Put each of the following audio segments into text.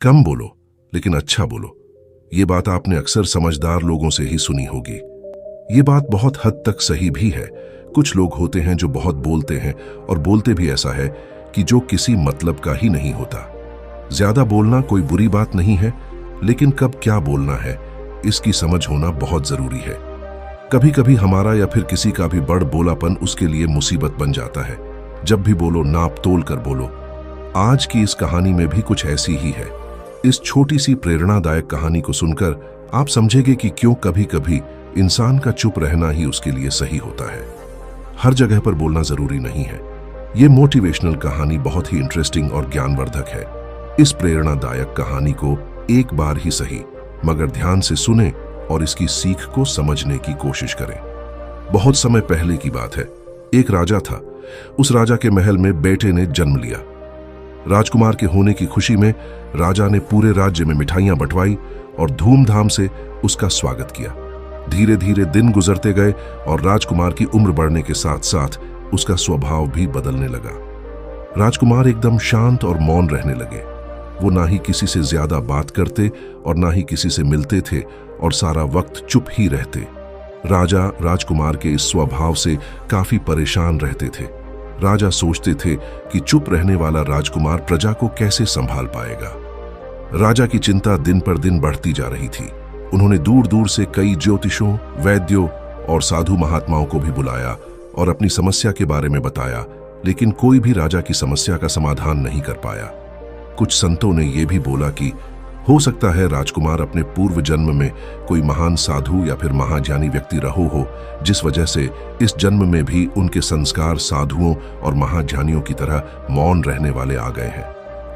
कम बोलो लेकिन अच्छा बोलो। ये बात आपने अक्सर समझदार लोगों से ही सुनी होगी। ये बात बहुत हद तक सही भी है। कुछ लोग होते हैं जो बहुत बोलते हैं और बोलते भी ऐसा है कि जो किसी मतलब का ही नहीं होता। ज्यादा बोलना कोई बुरी बात नहीं है, लेकिन कब क्या बोलना है इसकी समझ होना बहुत जरूरी है। कभी कभी हमारा या फिर किसी का भी बड़ बोलापन उसके लिए मुसीबत बन जाता है। जब भी बोलो नाप तोल कर बोलो। आज की इस कहानी में भी कुछ ऐसी ही है। इस छोटी सी प्रेरणादायक कहानी को सुनकर आप समझेंगे कि क्यों कभी कभी इंसान का चुप रहना ही उसके लिए सही होता है। हर जगह पर बोलना जरूरी नहीं है। ये मोटिवेशनल कहानी बहुत ही इंटरेस्टिंग और ज्ञानवर्धक है। इस प्रेरणादायक कहानी को एक बार ही सही मगर ध्यान से सुने और इसकी सीख को समझने की कोशिश करें। बहुत समय पहले की बात है। एक राजा था। उस राजा के महल में बेटे ने जन्म लिया। राजकुमार के होने की खुशी में राजा ने पूरे राज्य में मिठाइयां बंटवाई और धूमधाम से उसका स्वागत किया। धीरे धीरे दिन गुजरते गए और राजकुमार की उम्र बढ़ने के साथ साथ उसका स्वभाव भी बदलने लगा। राजकुमार एकदम शांत और मौन रहने लगे। वो ना ही किसी से ज्यादा बात करते और ना ही किसी से मिलते थे और सारा वक्त चुप ही रहते। राजा राजकुमार के इस स्वभाव से काफी परेशान रहते थे। राजा सोचते थे कि चुप रहने वाला राजकुमार प्रजा को कैसे संभाल पाएगा। राजा की चिंता दिन पर दिन बढ़ती जा रही थी। उन्होंने दूर दूर से कई ज्योतिषों, वैद्यों और साधु महात्माओं को भी बुलाया और अपनी समस्या के बारे में बताया, लेकिन कोई भी राजा की समस्या का समाधान नहीं कर पाया। कुछ संतों ने यह भी बोला कि हो सकता है राजकुमार अपने पूर्व जन्म में कोई महान साधु या फिर महाज्ञानी व्यक्ति रहो हो, जिस वजह से इस जन्म में भी उनके संस्कार साधुओं और महाज्ञानियों की तरह मौन रहने वाले आ गए हैं।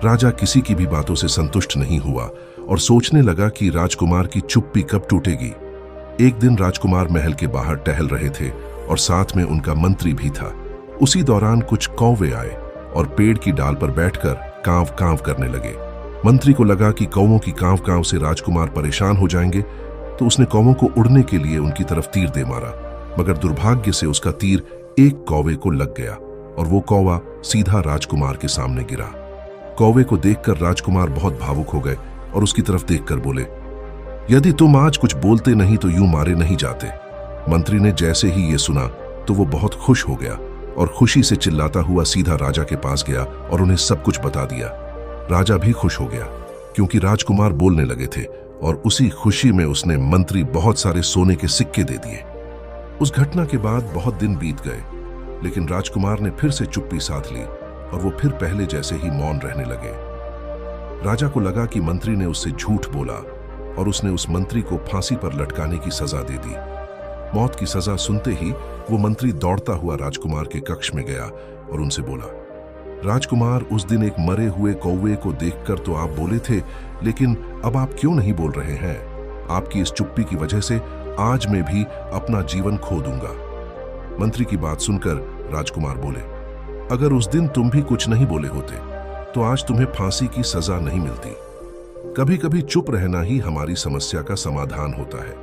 राजा किसी की भी बातों से संतुष्ट नहीं हुआ और सोचने लगा कि राजकुमार की चुप्पी कब टूटेगी। एक दिन राजकुमार महल के बाहर टहल रहे थे और साथ में उनका मंत्री भी था। उसी दौरान कुछ कौवे आए और पेड़ की डाल पर बैठकर कांव कांव करने लगे। मंत्री को लगा कि कौवों की कांव कांव से राजकुमार परेशान हो जाएंगे, तो उसने कौवों को उड़ने के लिए उनकी तरफ तीर दे मारा, मगर दुर्भाग्य से उसका तीर एक कौवे को लग गया और वो कौवा सीधा राजकुमार के सामने गिरा। कौवे को देखकर राजकुमार बहुत भावुक हो गए और उसकी तरफ देखकर बोले, यदि तुम आज कुछ बोलते नहीं तो यूं मारे नहीं जाते। मंत्री ने जैसे ही ये सुना तो वो बहुत खुश हो गया और खुशी से चिल्लाता हुआ सीधा राजा के पास गया और उन्हें सब कुछ बता दिया। राजा भी खुश हो गया क्योंकि राजकुमार बोलने लगे थे और उसी खुशी में उसने मंत्री बहुत सारे सोने के सिक्के दे दिए। उस घटना के बाद बहुत दिन बीत गए, लेकिन राजकुमार ने फिर से चुप्पी साध ली और वो फिर पहले जैसे ही मौन रहने लगे। राजा को लगा कि मंत्री ने उससे झूठ बोला और उसने उस मंत्री को फांसी पर लटकाने की सजा दे दी। मौत की सजा सुनते ही वो मंत्री दौड़ता हुआ राजकुमार के कक्ष में गया और उनसे बोला, राजकुमार, उस दिन एक मरे हुए कौवे को देखकर तो आप बोले थे, लेकिन अब आप क्यों नहीं बोल रहे हैं? आपकी इस चुप्पी की वजह से आज मैं भी अपना जीवन खो दूंगा। मंत्री की बात सुनकर राजकुमार बोले, अगर उस दिन तुम भी कुछ नहीं बोले होते तो आज तुम्हें फांसी की सजा नहीं मिलती। कभी कभी चुप रहना ही हमारी समस्या का समाधान होता है।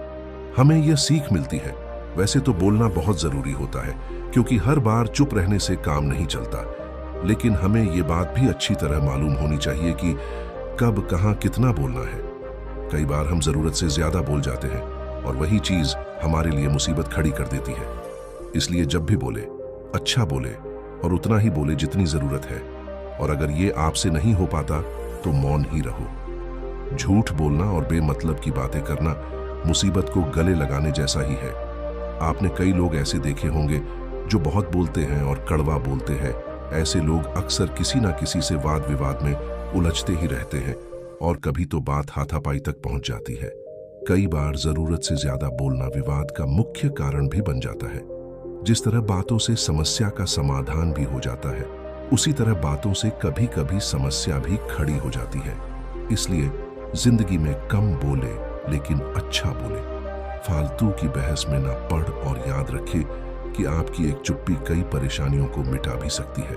हमें यह सीख मिलती है। वैसे तो बोलना बहुत जरूरी होता है, क्योंकि हर बार चुप रहने से काम नहीं चलता, लेकिन हमें ये बात भी अच्छी तरह मालूम होनी चाहिए कि कब कहां कितना बोलना है। कई बार हम जरूरत से ज्यादा बोल जाते हैं और वही चीज हमारे लिए मुसीबत खड़ी कर देती है। इसलिए जब भी बोले, अच्छा बोले और उतना ही बोले जितनी जरूरत है, और अगर ये आपसे नहीं हो पाता तो मौन ही रहो। झूठ बोलना और बेमतलब की बातें करना मुसीबत को गले लगाने जैसा ही है। आपने कई लोग ऐसे देखे होंगे जो बहुत बोलते हैं और कड़वा बोलते हैं। ऐसे लोग अक्सर किसी ना किसी से वाद विवाद में उलझते ही रहते हैं और कभी तो बात हाथापाई तक पहुंच जाती है। कई बार जरूरत से ज्यादा बोलना विवाद का मुख्य कारण भी बन जाता है। जिस तरह बातों से समस्या का समाधान भी हो जाता है, उसी तरह बातों से कभी कभी समस्या भी खड़ी हो जाती है। इसलिए जिंदगी में कम बोले लेकिन अच्छा बोले। फालतू की बहस में ना पड़ और याद रखे कि आपकी एक चुप्पी कई परेशानियों को मिटा भी सकती है।